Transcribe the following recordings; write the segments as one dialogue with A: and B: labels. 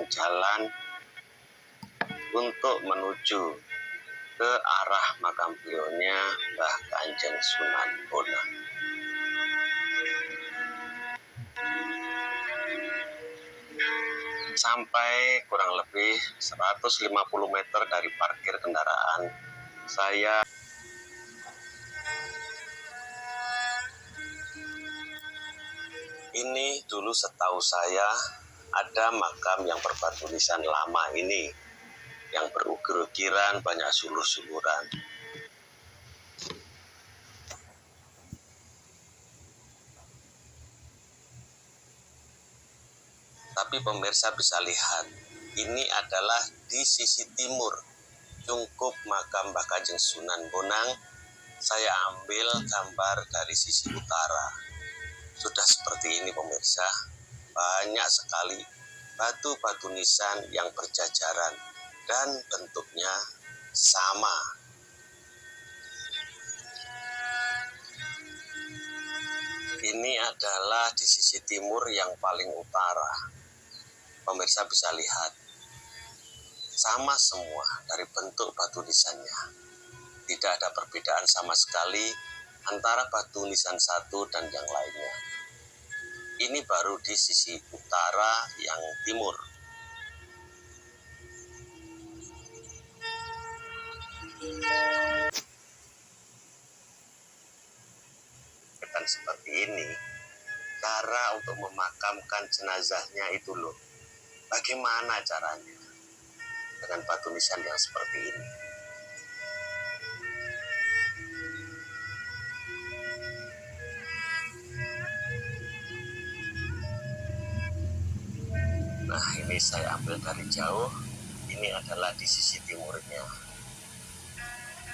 A: jalan untuk menuju ke arah makam beliaunya Mbah Kanjeng Sunan Bonang. Sampai kurang lebih 150 meter dari parkir kendaraan, saya ini dulu setahu saya ada makam yang berbatu nisan lama ini, yang berukir-ukiran, banyak sulur-suluran. Tapi pemirsa bisa lihat, ini adalah di sisi timur cungkup makam Mbah Kanjeng Sunan Bonang. Saya ambil gambar dari sisi utara. Sudah seperti ini pemirsa, banyak sekali batu-batu nisan yang berjajaran dan bentuknya sama. Ini adalah di sisi timur yang paling utara. Pemirsa bisa lihat, sama semua dari bentuk batu nisannya. Tidak ada perbedaan sama sekali antara batu nisan satu dan yang lainnya. Ini baru di sisi utara yang timur. Dan seperti ini, cara untuk memakamkan jenazahnya itu loh. Bagaimana caranya dengan batu nisan yang seperti ini? Nah, ini saya ambil dari jauh. Ini adalah di sisi timurnya.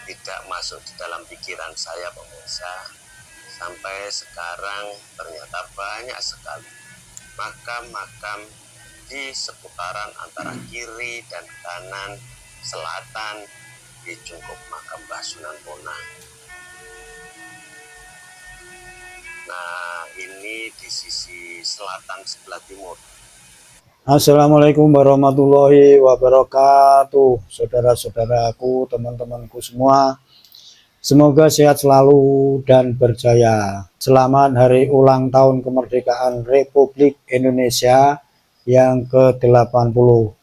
A: Tidak masuk di dalam pikiran saya pemirsa. Sampai sekarang ternyata banyak sekali makam-makam di seputaran antara kiri dan kanan, selatan di cungkup makam Mbah Sunan Bonang. Nah, ini di sisi selatan sebelah timur.
B: Assalamualaikum warahmatullahi wabarakatuh, saudara-saudaraku, teman-temanku semua. Semoga sehat selalu dan berjaya. Selamat hari ulang tahun kemerdekaan Republik Indonesia yang ke-80.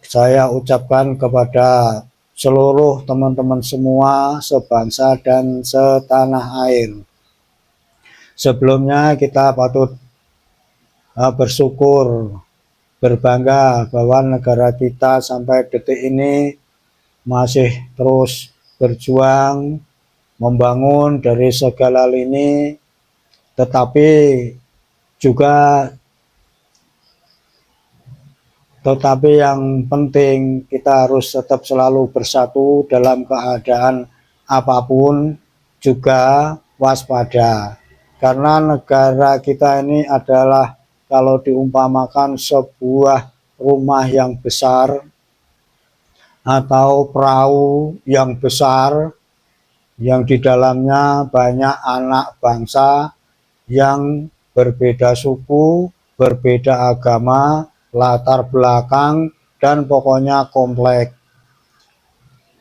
B: Saya ucapkan kepada seluruh teman-teman semua sebangsa dan setanah air. Sebelumnya kita patut bersyukur, berbangga bahwa negara kita sampai detik ini masih terus berjuang membangun dari segala lini, tetapi yang penting kita harus tetap selalu bersatu dalam keadaan apapun, juga waspada, karena negara kita ini adalah, kalau diumpamakan, sebuah rumah yang besar atau perahu yang besar yang di dalamnya banyak anak bangsa yang berbeda suku, berbeda agama, latar belakang, dan pokoknya kompleks.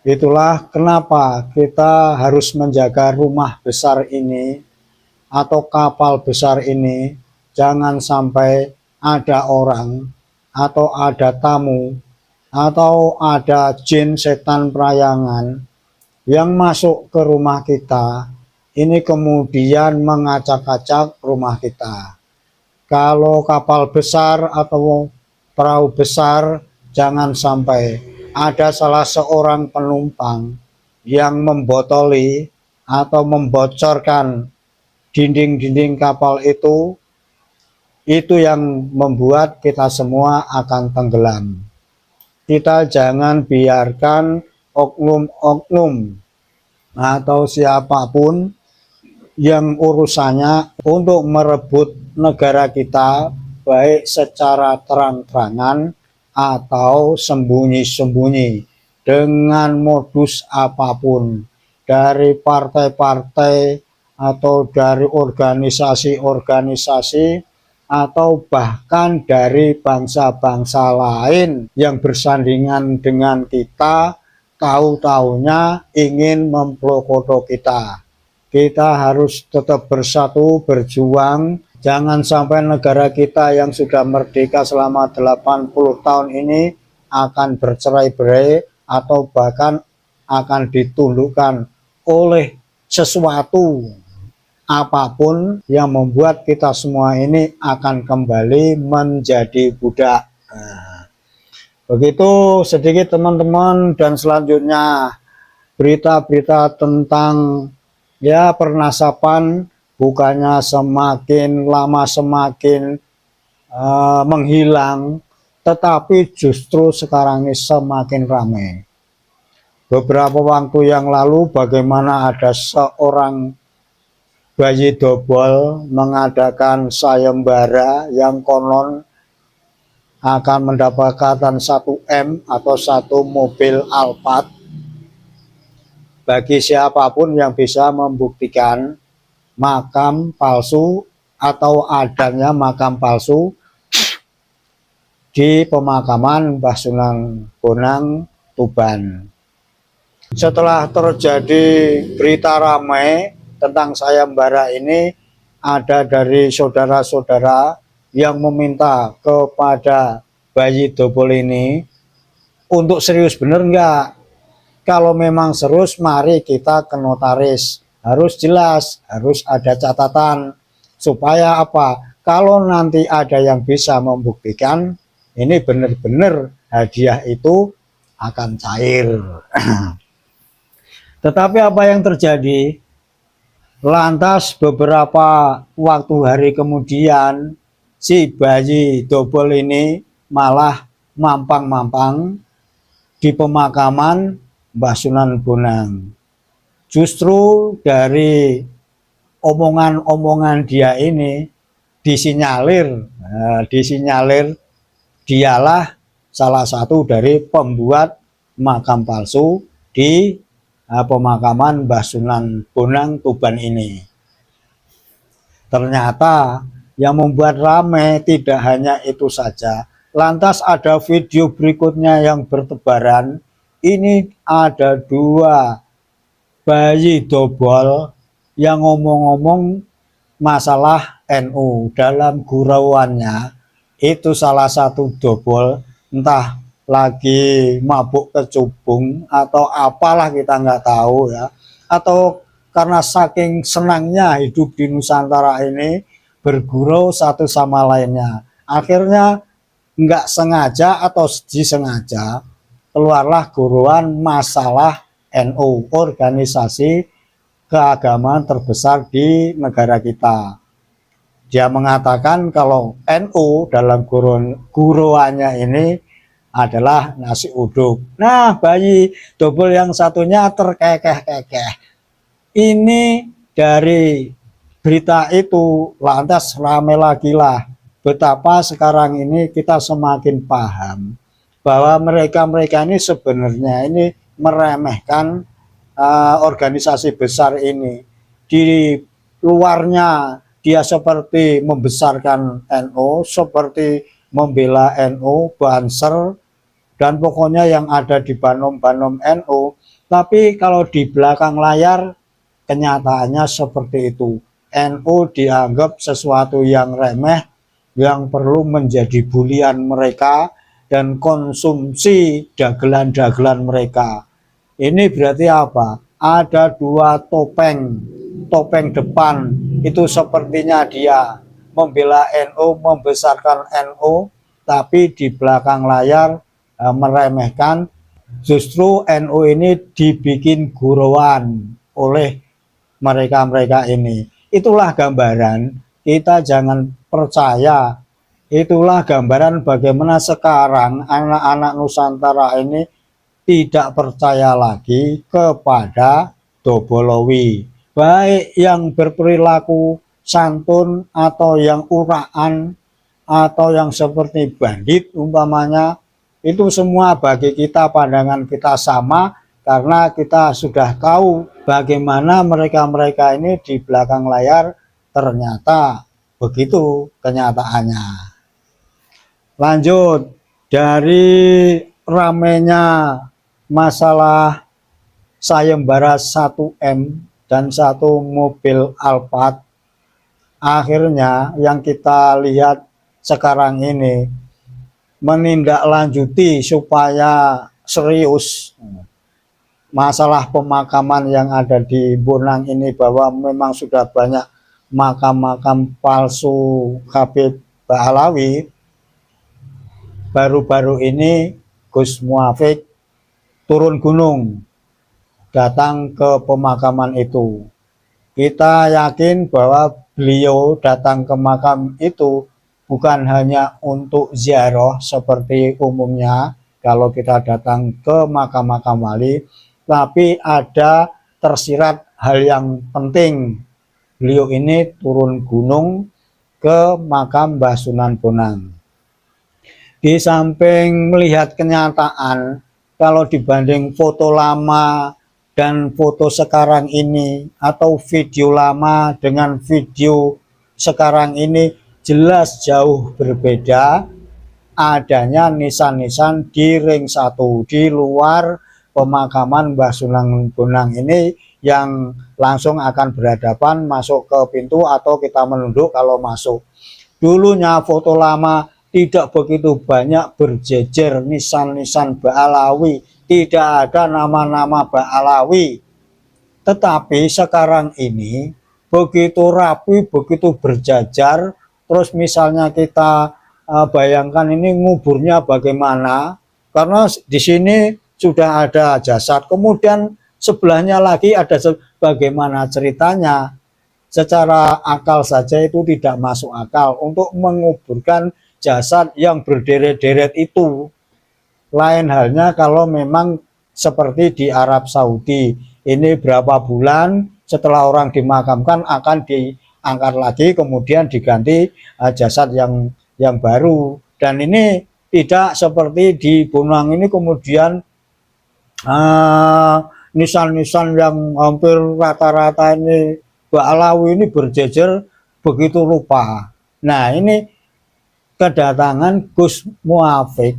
B: Itulah kenapa kita harus menjaga rumah besar ini atau kapal besar ini. Jangan sampai ada orang atau ada tamu atau ada jin setan perayangan yang masuk ke rumah kita, ini kemudian mengacak-acak rumah kita. Kalau kapal besar atau perahu besar, jangan sampai ada salah seorang penumpang yang membotoli atau membocorkan dinding-dinding kapal itu yang membuat kita semua akan tenggelam. Kita jangan biarkan oknum-oknum atau siapapun yang urusannya untuk merebut negara kita, baik secara terang-terangan atau sembunyi-sembunyi dengan modus apapun, dari partai-partai atau dari organisasi-organisasi atau bahkan dari bangsa-bangsa lain yang bersandingan dengan kita, tahu-taunya ingin memplokoto kita. Kita harus tetap bersatu, berjuang. Jangan sampai negara kita yang sudah merdeka selama 80 tahun ini akan bercerai-berai atau bahkan akan ditundukkan oleh sesuatu apapun yang membuat kita semua ini akan kembali menjadi budak. Nah, begitu sedikit teman-teman, dan selanjutnya berita-berita tentang ya pernasapan bukannya semakin lama semakin menghilang, tetapi justru sekarang ini semakin ramai. Beberapa waktu yang lalu bagaimana ada seorang bayi dobol mengadakan sayembara yang konon akan mendapatkan 1 M atau 1 mobil Alphard bagi siapapun yang bisa membuktikan makam palsu atau adanya makam palsu di pemakaman Mbah Sunan Bonang, Tuban. Setelah terjadi berita ramai tentang sayembara ini, ada dari saudara-saudara yang meminta kepada bayi dobol ini untuk serius, bener enggak? Kalau memang serius, mari kita ke notaris. Harus jelas, harus ada catatan. Supaya apa? Kalau nanti ada yang bisa membuktikan, ini benar-benar hadiah itu akan cair. Tetapi apa yang terjadi? Lantas beberapa waktu hari kemudian si bayi dobol ini malah mampang-mampang di pemakaman Mbah Sunan Bonang. Justru dari omongan-omongan dia ini disinyalir dialah salah satu dari pembuat makam palsu di pemakaman Mbah Sunan Bonang, Tuban ini. Ternyata yang membuat ramai tidak hanya itu saja. Lantas ada video berikutnya yang bertebaran. Ini ada 2 bayi dobol yang ngomong-ngomong masalah NU. Dalam gurauannya itu salah satu dobol entah lagi mabuk kecubung atau apalah, kita nggak tahu ya, atau karena saking senangnya hidup di Nusantara ini bergurau satu sama lainnya, akhirnya nggak sengaja atau disengaja keluarlah guruan masalah NU, organisasi keagamaan terbesar di negara kita. Dia mengatakan kalau NU dalam guruannya ini adalah nasi uduk. Nah, bayi dobol yang satunya terkekeh-kekeh. Ini dari berita itu lantas rame lagi lah. Betapa sekarang ini kita semakin paham bahwa mereka-mereka ini sebenarnya ini meremehkan organisasi besar ini. Di luarnya dia seperti membesarkan NU, seperti membela NU, Banser, dan pokoknya yang ada di banom-banom NU. Tapi kalau di belakang layar kenyataannya seperti itu. NU dianggap sesuatu yang remeh, yang perlu menjadi bulian mereka dan konsumsi dagelan-dagelan mereka. Ini berarti apa? Ada 2 topeng. Topeng depan itu sepertinya dia membela NU, membesarkan NU, tapi di belakang layar meremehkan. Justru NU ini dibikin gurauan oleh mereka-mereka ini. Itulah gambaran, kita jangan percaya. Itulah gambaran bagaimana sekarang anak-anak Nusantara ini tidak percaya lagi kepada Dobolowi, baik yang berperilaku santun atau yang uraan atau yang seperti bandit umpamanya. Itu semua bagi kita pandangan kita sama, karena kita sudah tahu bagaimana mereka-mereka ini di belakang layar ternyata begitu kenyataannya. Lanjut, dari ramenya masalah sayembara 1M dan satu mobil Alphard, akhirnya yang kita lihat sekarang ini menindaklanjuti supaya serius masalah pemakaman yang ada di Bonang ini, bahwa memang sudah banyak makam-makam palsu Habib Ba'alawi. Baru-baru ini Gus Muafik turun gunung datang ke pemakaman itu. Kita yakin bahwa beliau datang ke makam itu bukan hanya untuk ziarah seperti umumnya kalau kita datang ke makam-makam wali, tapi ada tersirat hal yang penting. Beliau ini turun gunung ke makam Mbah Sunan Bonang. Di samping melihat kenyataan, kalau dibanding foto lama dan foto sekarang ini, atau video lama dengan video sekarang ini, jelas jauh berbeda adanya nisan-nisan di ring 1 di luar pemakaman Mbah Sunan Bonang ini, yang langsung akan berhadapan masuk ke pintu atau kita menunduk kalau masuk. Dulunya foto lama tidak begitu banyak berjejer nisan-nisan Ba'alawi, tidak ada nama-nama Ba'alawi. Tetapi sekarang ini begitu rapi, begitu berjajar. Terus misalnya kita bayangkan ini nguburnya bagaimana, karena di sini sudah ada jasad, kemudian sebelahnya lagi ada bagaimana ceritanya. Secara akal saja itu tidak masuk akal untuk menguburkan jasad yang berderet-deret itu. Lain halnya kalau memang seperti di Arab Saudi, ini berapa bulan setelah orang dimakamkan akan diangkat lagi, kemudian diganti jasad yang baru. Dan ini tidak seperti di Bonang ini, kemudian nisan-nisan yang hampir rata-rata ini Ba'alawi ini berjejer begitu rupa. Nah, ini kedatangan Gus Muafik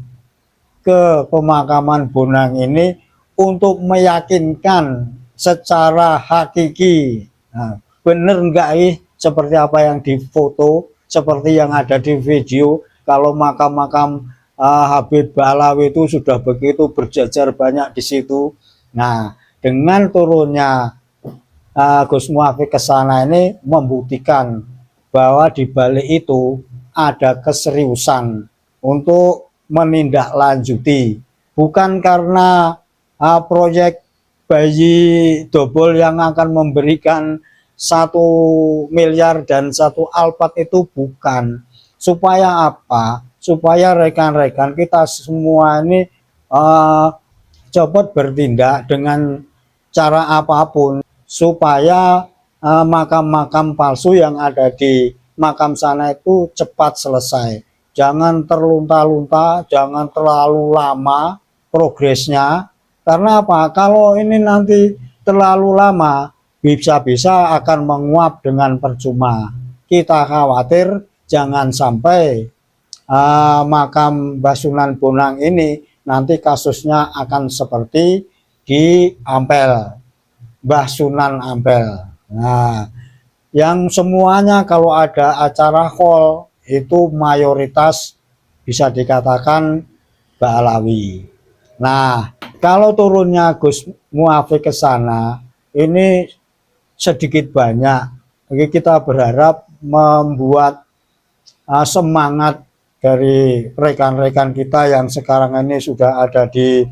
B: ke pemakaman Bonang ini untuk meyakinkan secara hakiki, nah, bener enggak seperti apa yang difoto, seperti yang ada di video, kalau makam-makam Habib Ba'alawi itu sudah begitu berjajar banyak di situ. Nah, dengan turunnya Gus Muafik ke sana ini membuktikan bahwa di balik itu ada keseriusan untuk menindaklanjuti, bukan karena proyek bayi dobol yang akan memberikan 1 miliar dan 1 Alphard itu, bukan. Supaya apa? Supaya rekan-rekan kita semua ini cepat bertindak dengan cara apapun, supaya makam-makam palsu yang ada di makam sana itu cepat selesai. Jangan terlunta-lunta, jangan terlalu lama progresnya. Karena apa? Kalau ini nanti terlalu lama, bisa-bisa akan menguap dengan percuma. Kita khawatir jangan sampai makam Mbah Sunan Bonang ini nanti kasusnya akan seperti di Ampel, Mbah Sunan Ampel. Nah, yang semuanya kalau ada acara hall itu mayoritas bisa dikatakan Ba'alawi. Nah, kalau turunnya Gus Muafik ke sana ini sedikit banyak, jadi kita berharap membuat semangat dari rekan-rekan kita yang sekarang ini sudah ada di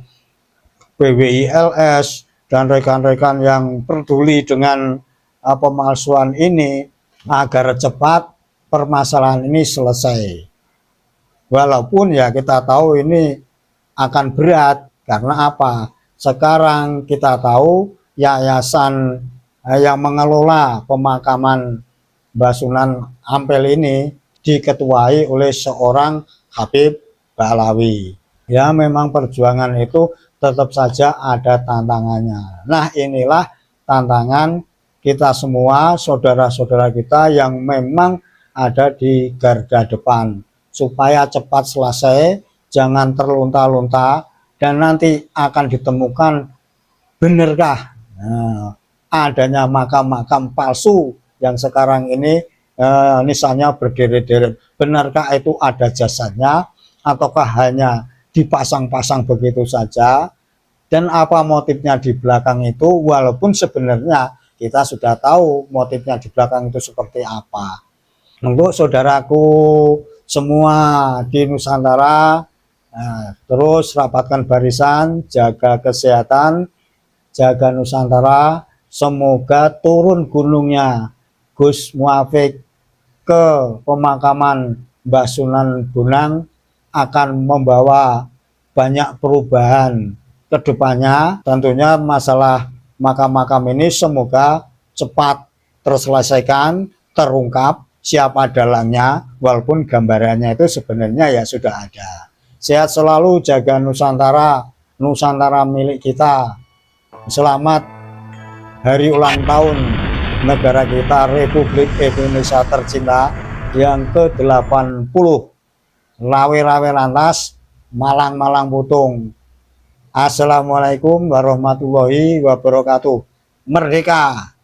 B: PWILS dan rekan-rekan yang peduli dengan pemalsuan ini, agar cepat permasalahan ini selesai. Walaupun ya kita tahu ini akan berat, karena apa? Sekarang kita tahu yayasan yang mengelola pemakaman Mbah Sunan Ampel ini diketuai oleh seorang Habib Ba'alawi. Ya, memang perjuangan itu tetap saja ada tantangannya. Nah, inilah tantangan kita semua, saudara-saudara kita yang memang ada di garda depan supaya cepat selesai, jangan terlunta-lunta, dan nanti akan ditemukan benarkah adanya makam-makam palsu yang sekarang ini nisannya berderet-deret. Benarkah itu ada jasadnya ataukah hanya dipasang-pasang begitu saja, dan apa motifnya di belakang itu, walaupun sebenarnya kita sudah tahu motifnya di belakang itu seperti apa. Untuk saudaraku semua di Nusantara, terus rapatkan barisan, jaga kesehatan, jaga Nusantara. Semoga turun gunungnya Gus Muafik ke pemakaman Mbah Sunan Bonang akan membawa banyak perubahan ke depannya. Tentunya masalah makam-makam ini semoga cepat terselesaikan, terungkap siapa dalangnya, walaupun gambarannya itu sebenarnya ya sudah ada. Sehat selalu, jaga Nusantara, Nusantara milik kita. Selamat hari ulang tahun negara kita, Republik Indonesia tercinta yang ke-80. Rawe-rawe lantas, malang-malang putung. Assalamualaikum warahmatullahi wabarakatuh. Merdeka!